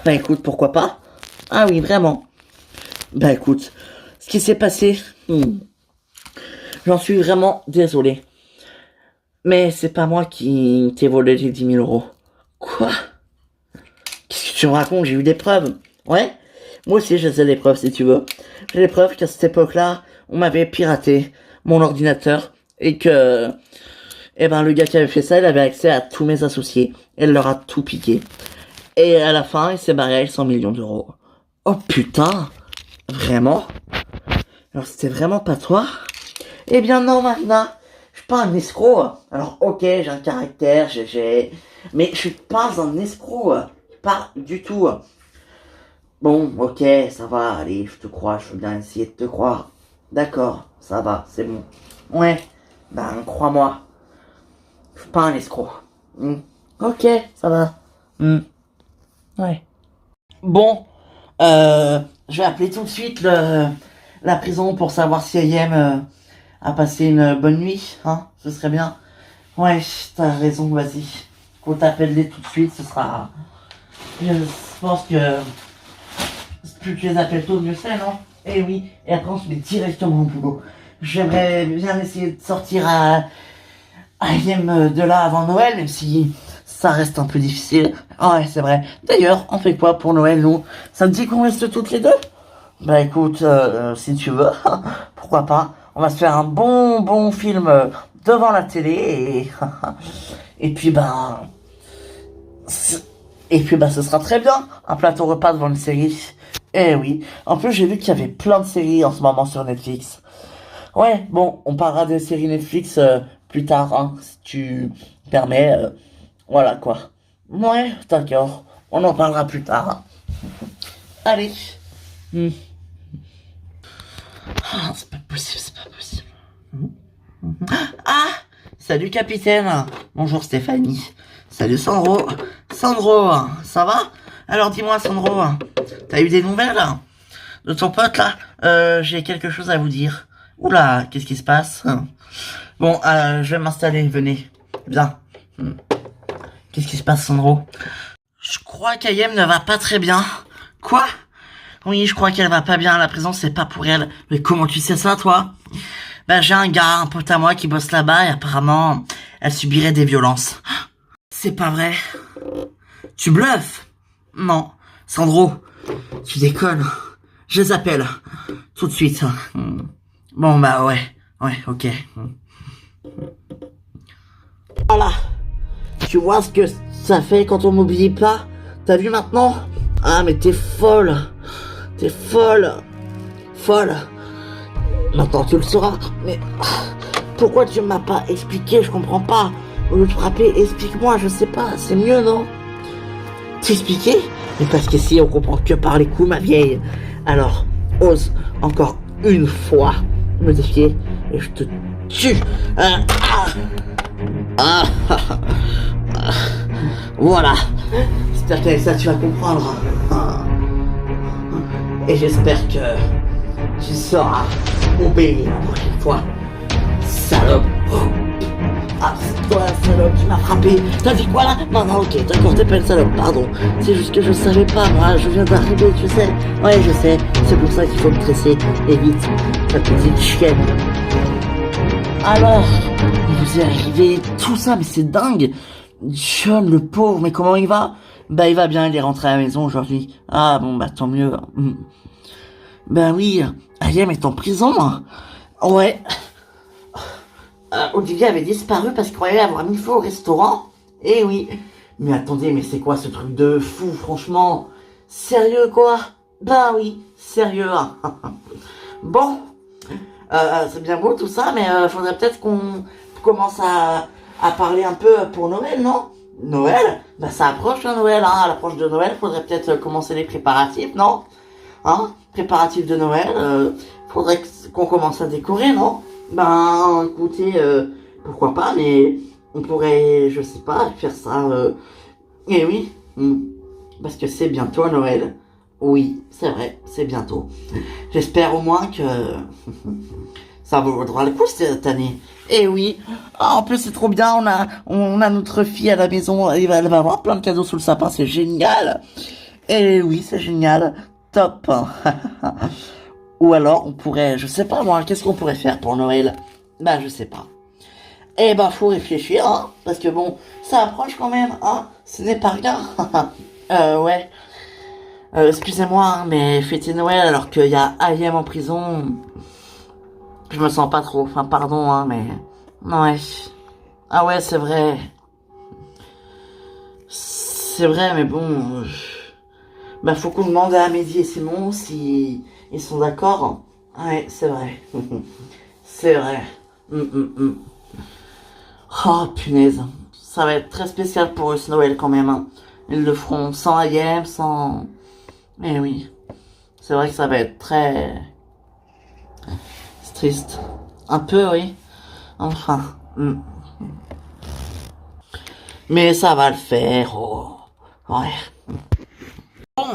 Bah écoute, pourquoi pas? Ah oui, vraiment. Bah écoute, ce qui s'est passé, j'en suis vraiment désolé. Mais c'est pas moi qui t'ai volé les 10 000 euros. Quoi? Qu'est-ce que tu me racontes? J'ai eu des preuves. Ouais? Moi aussi, j'ai des preuves, si tu veux. J'ai des preuves qu'à cette époque-là, on m'avait piraté mon ordinateur et que, eh ben, le gars qui avait fait ça, il avait accès à tous mes associés. Elle leur a tout piqué. Et à la fin, il s'est barré avec 100 millions d'euros. Oh putain! Vraiment? Alors c'était vraiment pas toi? Eh bien non, Marina. Je suis pas un escroc. Alors ok, j'ai un caractère, mais je suis pas un escroc. Pas du tout. Bon, ok, ça va, allez, je te crois, je veux bien essayer de te croire. D'accord, ça va, c'est bon. Ouais, ben crois-moi. Je suis pas un escroc. Ok, ça va. Ouais. Bon, je vais appeler tout de suite la prison pour savoir si Ayem a passé une bonne nuit, hein, ce serait bien. Ouais, t'as raison, vas-y. Qu'on t'appelle-les tout de suite, ce sera... Je pense que plus tu les appelles tôt, mieux c'est, non? Eh oui, et après on se met directement au boulot. J'aimerais bien essayer de sortir à Ayem de là avant Noël, même si ça reste un peu difficile. Ah ouais, c'est vrai. D'ailleurs, on fait quoi pour Noël, nous? Ça te dit qu'on reste toutes les deux? Bah écoute, si tu veux, pourquoi pas. On va se faire un bon film devant la télé et puis ce sera très bien. Un plateau repas devant une série. Eh oui. En plus, j'ai vu qu'il y avait plein de séries en ce moment sur Netflix. Ouais, bon, on parlera des séries Netflix plus tard, hein, si tu permets. Voilà quoi. Ouais, d'accord. On en parlera plus tard. Allez. Ah, c'est pas possible, c'est pas possible. Ah, salut capitaine. Bonjour Stéphanie. Salut Sandro. Sandro, ça va? Alors dis-moi Sandro, t'as eu des nouvelles de ton pote là? J'ai quelque chose à vous dire. Oula, qu'est-ce qui se passe? Bon, je vais m'installer, venez. Viens. Qu'est-ce qui se passe Sandro? Je crois qu'Ayem ne va pas très bien. Quoi? Oui, je crois qu'elle va pas bien, la prison c'est pas pour elle. Mais comment tu sais ça, toi? Ben, j'ai un gars, un pote à moi qui bosse là-bas et apparemment, elle subirait des violences. C'est pas vrai. Tu bluffes? Non. Sandro, tu déconnes. Je les appelle. Tout de suite. Bon, bah ouais. Ouais, ok. Voilà. Tu vois ce que ça fait quand on m'oublie pas? T'as vu maintenant? Ah, mais t'es folle. T'es folle. Folle. Maintenant tu le sauras. Mais pourquoi tu m'as pas expliqué? Je comprends pas. Au lieu de frapper, explique-moi, je sais pas. C'est mieux, non? T'expliquer? Mais parce que si on comprend que par les coups, ma vieille. Alors, ose encore une fois me défier et je te tue. Voilà. J'espère qu'avec ça tu vas comprendre. Et j'espère que tu sauras obéir la prochaine fois. Salope. Ah, c'est toi la salope, tu m'as frappé. T'as dit quoi là? Non, ok, d'accord, t'es pas une salope, pardon. C'est juste que je savais pas, moi, je viens d'arriver, tu sais. Ouais, je sais, c'est pour ça qu'il faut me tresser. Et vite, ta petite chienne. Alors, il vous est arrivé tout ça, mais c'est dingue. John, le pauvre, mais comment il va? Bah, il va bien, il est rentré à la maison aujourd'hui. Ah, bon, bah, tant mieux. Ben oui, Ayem est en prison. Ouais. Olivier avait disparu parce qu'il croyait avoir mis feu au restaurant. Eh oui. Mais attendez, mais c'est quoi ce truc de fou, franchement? Sérieux, quoi? Ben oui, sérieux. Bon. C'est bien beau tout ça, mais faudrait peut-être qu'on commence à parler un peu pour Noël, non? Noël? Bah ça approche Noël, hein. À l'approche de Noël, faudrait peut-être commencer les préparatifs, non? Hein? Préparatifs de Noël, faudrait qu'on commence à décorer, non? Ben, écoutez, pourquoi pas, mais on pourrait, je sais pas, faire ça, eh oui, parce que c'est bientôt Noël. Oui, c'est vrai, c'est bientôt. J'espère au moins que Ça vaudra le coup cette année. Eh oui. Ah, en plus, c'est trop bien. On a notre fille à la maison. Elle va avoir plein de cadeaux sous le sapin. C'est génial. Eh oui, c'est génial. Top. Ou alors, on pourrait, je sais pas moi, qu'est-ce qu'on pourrait faire pour Noël? Bah, je sais pas. Eh ben, faut réfléchir, hein. Parce que bon, ça approche quand même, hein. Ce n'est pas rien. Ouais. Excusez-moi, hein, mais fêter Noël alors qu'il y a Ayem en prison, je me sens pas trop. Enfin, pardon, hein, mais... Ouais. Ah ouais, c'est vrai. C'est vrai, mais bon... Bah, faut qu'on demande à Amélie et Simon si ils sont d'accord. Ouais, c'est vrai. C'est vrai. Oh, punaise. Ça va être très spécial pour eux ce Noël quand même, hein. Ils le feront sans Ayem, sans... Eh oui. C'est vrai que ça va être très... C'est triste. Un peu, oui. Enfin. Mais ça va le faire. Oh. Ouais. Bon,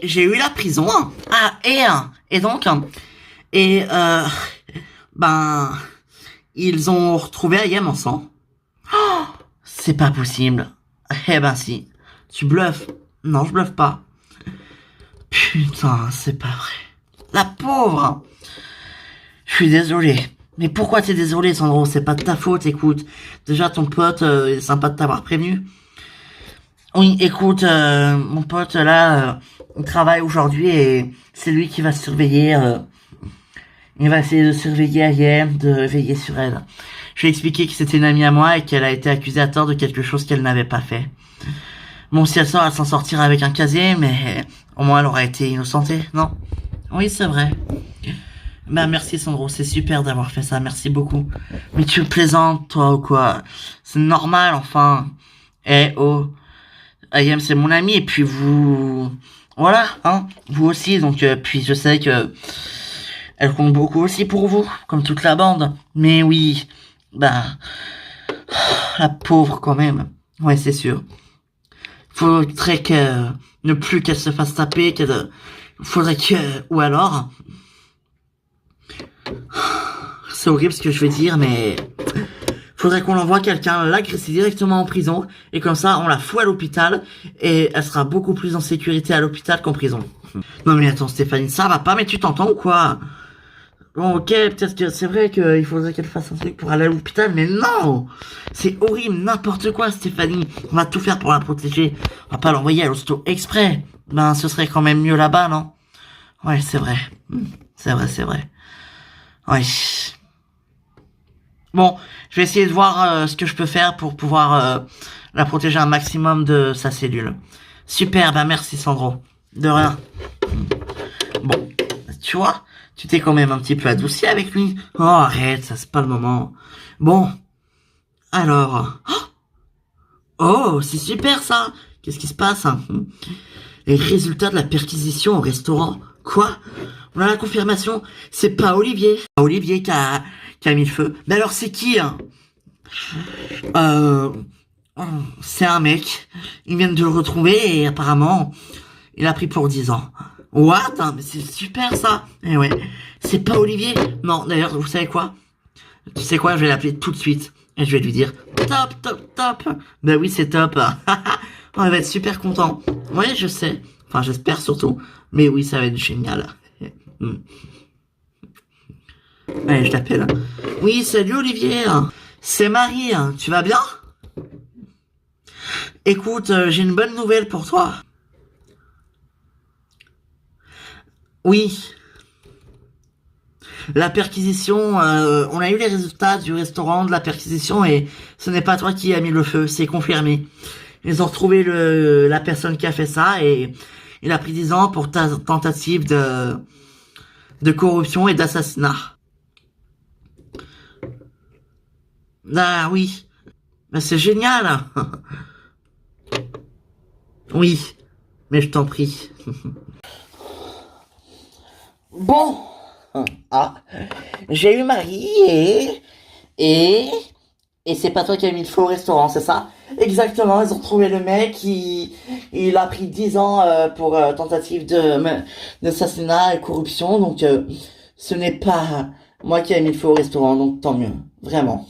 j'ai eu la prison. Ah, et donc, ben, ils ont retrouvé Ayem en sang. Oh, c'est pas possible. Eh ben si. Tu bluffes. Non, je bluffe pas. Putain, c'est pas vrai. La pauvre. Je suis désolé. Mais pourquoi t'es désolé, Sandro? C'est pas de ta faute, écoute. Déjà, ton pote, il est sympa de t'avoir prévenu. Oui, écoute, mon pote, là, il travaille aujourd'hui et c'est lui qui va surveiller, il va essayer de surveiller Ayem, de veiller sur elle. Je lui ai expliqué que c'était une amie à moi et qu'elle a été accusée à tort de quelque chose qu'elle n'avait pas fait. Bon, si elle sort, elle s'en sortira avec un casier, mais au moins elle aura été innocentée, non? Oui, c'est vrai. Bah merci Sandro, c'est super d'avoir fait ça, merci beaucoup. Mais tu plaisantes, toi, ou quoi? C'est normal, enfin. Eh oh. Ayem, c'est mon ami, et puis vous... Voilà, hein, vous aussi, donc, puis je sais que... Elle compte beaucoup aussi pour vous, comme toute la bande. Mais oui, bah... La pauvre, quand même. Ouais, c'est sûr. Faudrait que... Ne plus qu'elle se fasse taper, faudrait que... Ou alors... C'est horrible ce que je vais dire, mais... Faudrait qu'on envoie quelqu'un l'agresser directement en prison, et comme ça, on la fout à l'hôpital, et elle sera beaucoup plus en sécurité à l'hôpital qu'en prison. Non mais attends Stéphanie, ça va pas, mais tu t'entends ou quoi? Bon ok, peut-être que c'est vrai qu'il faudrait qu'elle fasse un truc pour aller à l'hôpital, mais non! C'est horrible, n'importe quoi Stéphanie. On va tout faire pour la protéger. On va pas l'envoyer à l'hosto exprès. Ben, ce serait quand même mieux là-bas, non? Ouais, c'est vrai. C'est vrai, c'est vrai. Ouais. Bon, je vais essayer de voir ce que je peux faire pour pouvoir la protéger un maximum de sa cellule. Super, bah merci Sandro. De rien. Bon, tu vois, tu t'es quand même un petit peu adouci avec lui. Oh, arrête, ça c'est pas le moment. Bon, alors... Oh, c'est super ça. Qu'est-ce qui se passe, hein? Les résultats de la perquisition au restaurant. Quoi? On a la confirmation. C'est pas Olivier. Olivier qui a mis le feu. Mais alors c'est qui, hein? C'est un mec. Ils viennent de le retrouver et apparemment, il a pris pour 10 ans. What? Mais c'est super ça. Eh ouais. C'est pas Olivier. Non, d'ailleurs, vous savez quoi? Tu sais quoi? Je vais l'appeler tout de suite. Et je vais lui dire, top, top, top. Ben oui, c'est top. On va être super content. Oui, je sais. Enfin, j'espère surtout. Mais oui, ça va être génial. Allez, je t'appelle. Oui, salut Olivier. C'est Marie. Tu vas bien? Écoute, j'ai une bonne nouvelle pour toi. Oui. La perquisition, on a eu les résultats du restaurant de la perquisition et ce n'est pas toi qui as mis le feu, c'est confirmé. Ils ont retrouvé la personne qui a fait ça et il a pris 10 ans pour tentative de corruption et d'assassinat. Ah oui, mais c'est génial. Oui, mais je t'en prie. Bon, j'ai eu Marie et c'est pas toi qui as mis le feu au restaurant, c'est ça? Exactement, ils ont trouvé le mec, il a pris 10 ans pour tentative d'assassinat et corruption, donc ce n'est pas Moi qui ai mis le feu au restaurant, donc tant mieux. Vraiment.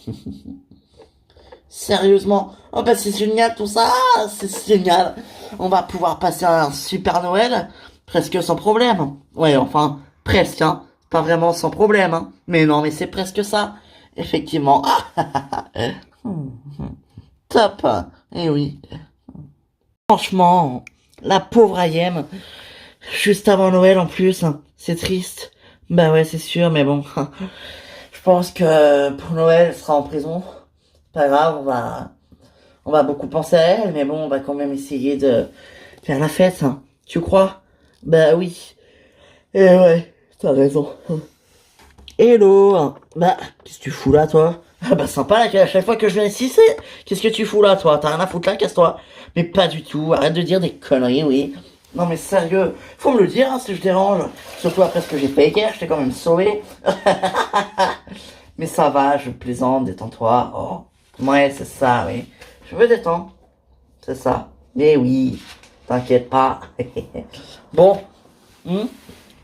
Sérieusement. Oh bah c'est génial tout ça, c'est génial. On va pouvoir passer un super Noël, presque sans problème. Ouais, enfin, presque, hein. Pas vraiment sans problème, hein. Mais non, mais c'est presque ça. Effectivement. Top. Eh oui. Franchement, la pauvre Ayem, juste avant Noël en plus, hein, c'est triste. Bah ouais, c'est sûr, mais bon. Je pense que pour Noël, elle sera en prison. Pas grave, on va beaucoup penser à elle, mais bon, on va quand même essayer de faire la fête, hein. Tu crois? Bah oui. Eh ouais, t'as raison. Hello. Bah, qu'est-ce que tu fous là, toi? Ah bah sympa, là, à chaque fois que je viens ici, c'est... Qu'est-ce que tu fous là, toi? T'as rien à foutre là, casse-toi. Mais pas du tout, arrête de dire des conneries, oui. Non mais sérieux, faut me le dire, hein, si je dérange. Surtout après ce que j'ai fait hier, je t'ai quand même sauvé. Mais ça va, je plaisante, détends-toi. Oh, ouais, c'est ça, oui. Je me détends. C'est ça. Mais oui, t'inquiète pas. Bon.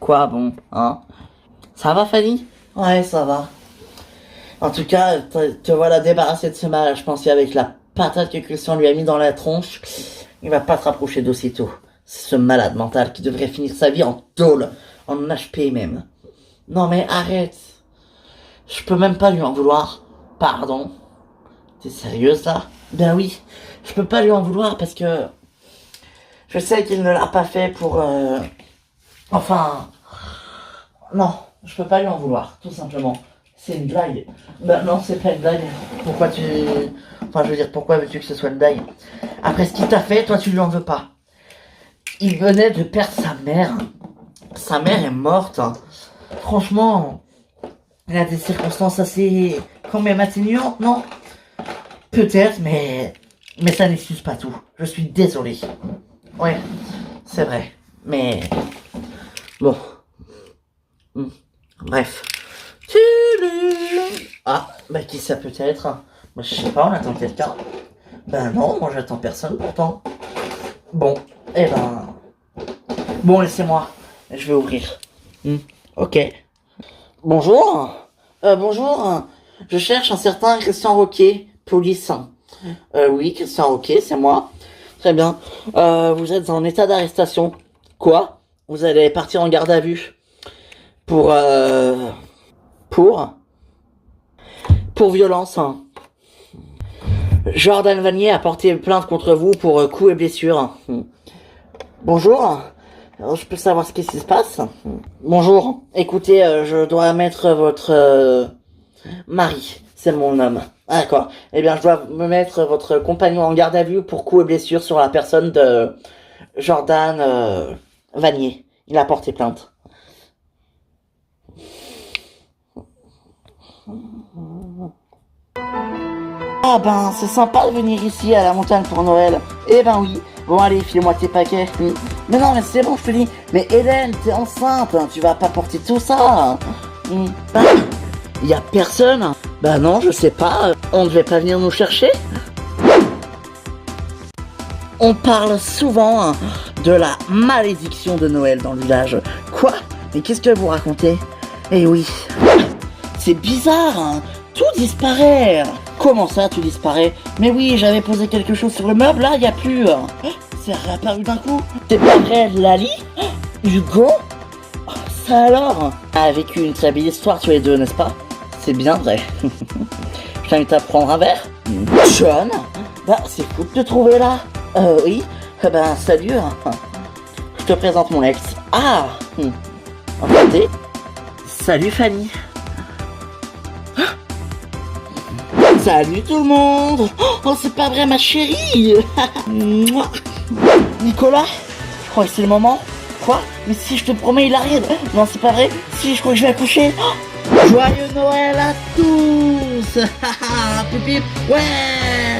Quoi, bon, hein? Ça va, Fanny? Ouais, ça va. En tout cas, te voilà débarrassé de ce mal. Je pense qu'avec la patate que Christian lui a mis dans la tronche, il va pas se rapprocher d'aussitôt. C'est ce malade mental qui devrait finir sa vie en tôle, en HP même. Non mais arrête. Je peux même pas lui en vouloir. Pardon. T'es sérieuse là? Ben oui, je peux pas lui en vouloir parce que je sais qu'il ne l'a pas fait pour... Enfin... Non, je peux pas lui en vouloir, tout simplement. C'est une blague. Ben non, c'est pas une blague. Pourquoi tu... Enfin, je veux dire, pourquoi veux-tu que ce soit une blague? Après ce qu'il t'a fait, toi tu lui en veux pas. Il venait de perdre sa mère. Sa mère est morte. Franchement, il a des circonstances assez... quand même atténuantes, non? Peut-être, mais ça n'excuse pas tout. Je suis désolé. Ouais, c'est vrai. Mais... bon. Bref. Ah, bah qui ça peut être? Bah je sais pas, on attend quelqu'un. Ben non, moi j'attends personne pourtant. Bon, eh ben... bon, laissez-moi. Je vais ouvrir. Ok. Bonjour. Bonjour. Je cherche un certain Christian Roquet, police. Oui, Christian Roquet, c'est moi. Très bien. Vous êtes en état d'arrestation. Quoi? Vous allez partir en garde à vue. Pour violence. Jordan Vanier a porté plainte contre vous pour coups et blessures. Bonjour. Alors, je peux savoir ce qui se passe? Bonjour. Écoutez, je dois mettre votre mari. C'est mon homme. Ah, d'accord. Eh bien, je dois me mettre votre compagnon en garde à vue pour coups et blessures sur la personne de Jordan Vanier. Il a porté plainte. Ah ben, c'est sympa de venir ici à la montagne pour Noël. Eh ben oui. Bon allez, file-moi tes paquets. Mais non, mais c'est bon, je te dis. Mais Hélène, t'es enceinte, hein, tu vas pas porter tout ça. Ben, y a personne. Bah non, je sais pas. On devait pas venir nous chercher. On parle souvent de la malédiction de Noël dans le village. Quoi? Mais qu'est-ce que vous racontez? Eh oui. C'est bizarre, hein. Tout disparaît. Comment ça, tout disparaît? Mais oui, j'avais posé quelque chose sur le meuble, là, y a plus. C'est réapparu d'un coup. C'est pas vrai, Lali? Hugo? Ça alors? A vécu une très belle histoire tous les deux, n'est-ce pas? C'est bien vrai. Je t'invite à prendre un verre. John? Bah, c'est fou de te trouver là. Oui. Ben, salut. Je te présente mon ex. Ah. Enchanté. Salut Fanny. Salut tout le monde. Oh, c'est pas vrai ma chérie. Nicolas, je crois que c'est le moment. Quoi? Mais si, je te promets, il arrive. Non, c'est pas vrai. Si, je crois que je vais accoucher. Joyeux Noël à tous. Pip, pip. Ouais.